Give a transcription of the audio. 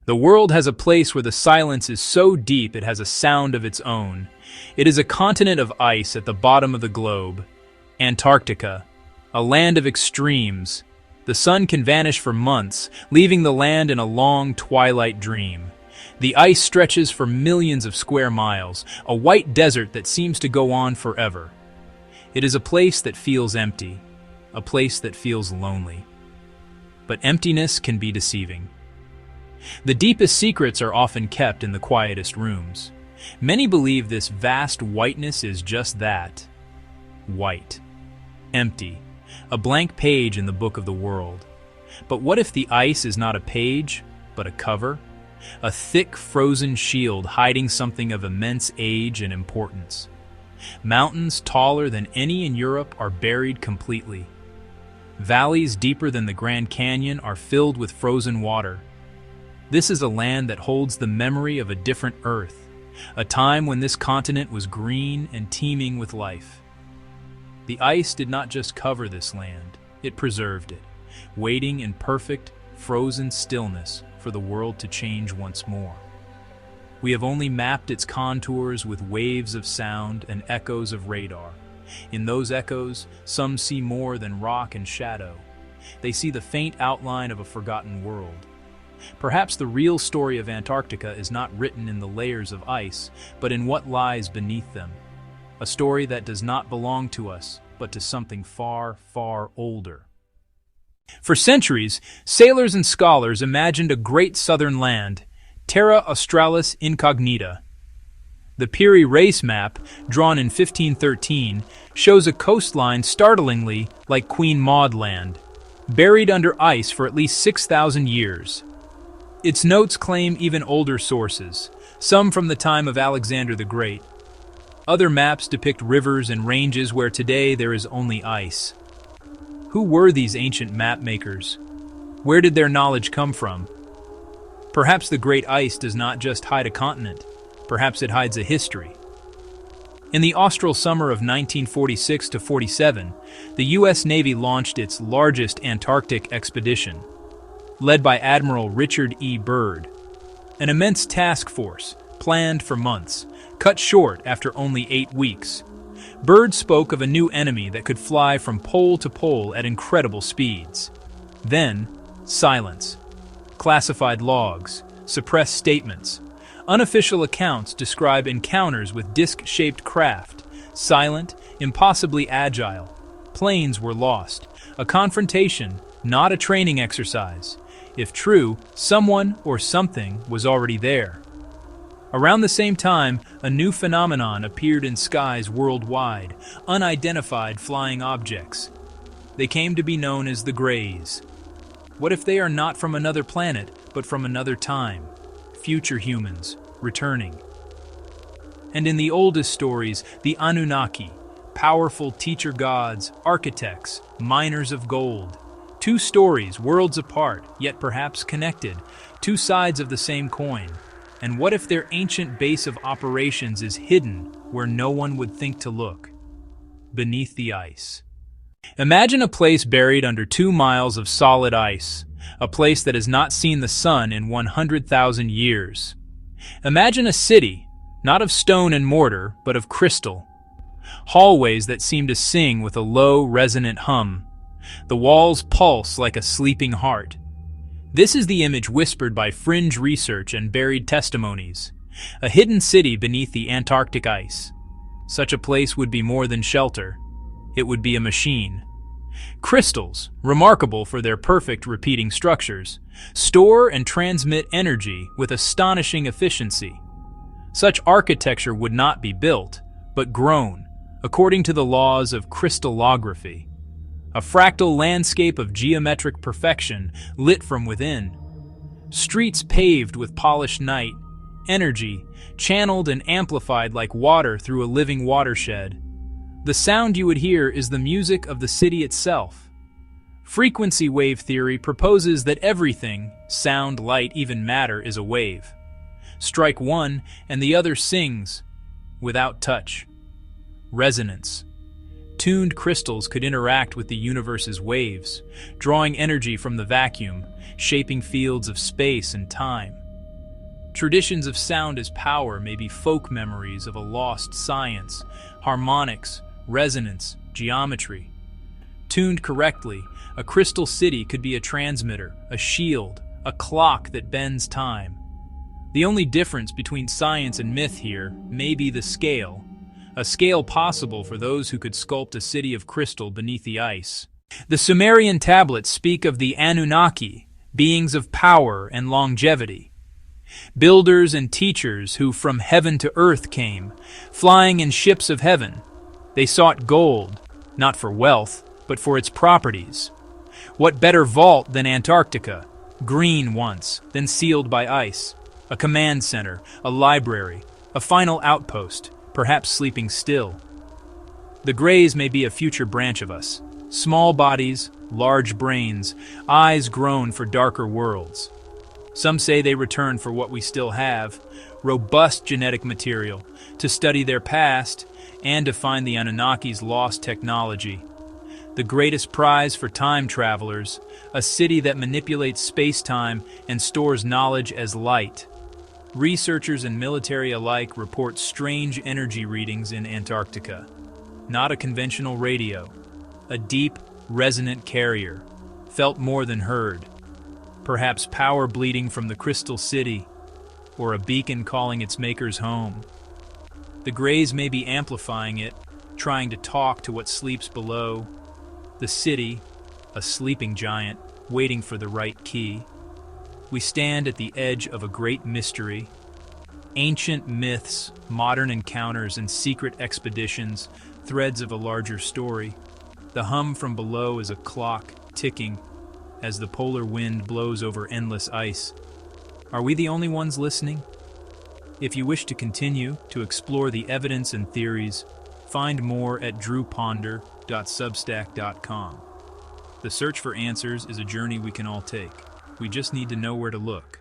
The world has a place where the silence is so deep it has a sound of its own. It is a continent of ice at the bottom of the globe, Antarctica, a land of extremes. The sun can vanish for months, leaving the land in a long twilight dream. The ice stretches for millions of square miles, a white desert that seems to go on forever. It is a place that feels empty, a place that feels lonely. But emptiness can be deceiving. The deepest secrets are often kept in the quietest rooms. Many believe this vast whiteness is just that. White. Empty. A blank page in the book of the world. But what if the ice is not a page, but a cover? A thick, frozen shield hiding something of immense age and importance. Mountains taller than any in Europe are buried completely. Valleys deeper than the Grand Canyon are filled with frozen water. This is a land that holds the memory of a different Earth, a time when this continent was green and teeming with life. The ice did not just cover this land, it preserved it, waiting in perfect, frozen stillness for the world to change once more. We have only mapped its contours with waves of sound and echoes of radar. In those echoes, some see more than rock and shadow. They see the faint outline of a forgotten world. Perhaps the real story of Antarctica is not written in the layers of ice, but in what lies beneath them. A story that does not belong to us, but to something far, far older. For centuries, sailors and scholars imagined a great southern land, Terra Australis Incognita. The Peary Race map, drawn in 1513, shows a coastline startlingly like Queen Maud Land, buried under ice for at least 6,000 years. Its notes claim even older sources, some from the time of Alexander the Great. Other maps depict rivers and ranges where today there is only ice. Who were these ancient map makers? Where did their knowledge come from? Perhaps the great ice does not just hide a continent, perhaps it hides a history. In the austral summer of 1946-47, the U.S. Navy launched its largest Antarctic expedition, led by Admiral Richard E. Byrd. An immense task force, planned for months, cut short after only 8 weeks. Byrd spoke of a new enemy that could fly from pole to pole at incredible speeds. Then, silence. Classified logs, suppressed statements. Unofficial accounts describe encounters with disc-shaped craft, silent, impossibly agile. Planes were lost. A confrontation, not a training exercise. If true, someone or something was already there. Around the same time, a new phenomenon appeared in skies worldwide, unidentified flying objects. They came to be known as the Greys. What if they are not from another planet, but from another time? Future humans, returning. And in the oldest stories, the Anunnaki, powerful teacher gods, architects, miners of gold. Two stories, worlds apart, yet perhaps connected, two sides of the same coin. And what if their ancient base of operations is hidden where no one would think to look? Beneath the ice. Imagine a place buried under 2 miles of solid ice, a place that has not seen the sun in 100,000 years. Imagine a city, not of stone and mortar, but of crystal. Hallways that seem to sing with a low, resonant hum. The walls pulse like a sleeping heart. This is the image whispered by fringe research and buried testimonies. A hidden city beneath the Antarctic ice. Such a place would be more than shelter. It would be a machine. Crystals, remarkable for their perfect repeating structures, store and transmit energy with astonishing efficiency. Such architecture would not be built, but grown, according to the laws of crystallography. A fractal landscape of geometric perfection lit from within. Streets paved with polished night, energy channeled and amplified like water through a living watershed. The sound you would hear is the music of the city itself. Frequency wave theory proposes that everything, sound, light, even matter, is a wave. Strike one and the other sings, without touch. Resonance. Tuned crystals could interact with the universe's waves, drawing energy from the vacuum, shaping fields of space and time. Traditions of sound as power may be folk memories of a lost science, harmonics, resonance, geometry. Tuned correctly, a crystal city could be a transmitter, a shield, a clock that bends time. The only difference between science and myth here may be the scale, a scale possible for those who could sculpt a city of crystal beneath the ice. The Sumerian tablets speak of the Anunnaki, beings of power and longevity. Builders and teachers who from heaven to earth came, flying in ships of heaven. They sought gold, not for wealth, but for its properties. What better vault than Antarctica, green once, then sealed by ice? A command center, a library, a final outpost, perhaps sleeping still. The Greys may be a future branch of us. Small bodies, large brains, eyes grown for darker worlds. Some say they return for what we still have, robust genetic material, to study their past and to find the Anunnaki's lost technology. The greatest prize for time travelers, a city that manipulates space-time and stores knowledge as light. Researchers and military alike report strange energy readings in Antarctica. Not a conventional radio, a deep, resonant carrier, felt more than heard. Perhaps power bleeding from the crystal city, or a beacon calling its makers home. The Greys may be amplifying it, trying to talk to what sleeps below. The city, a sleeping giant, waiting for the right key. We stand at the edge of a great mystery. Ancient myths, modern encounters, and secret expeditions, threads of a larger story. The hum from below is a clock ticking as the polar wind blows over endless ice. Are we the only ones listening? If you wish to continue to explore the evidence and theories, find more at drewponder.substack.com. The search for answers is a journey we can all take. We just need to know where to look.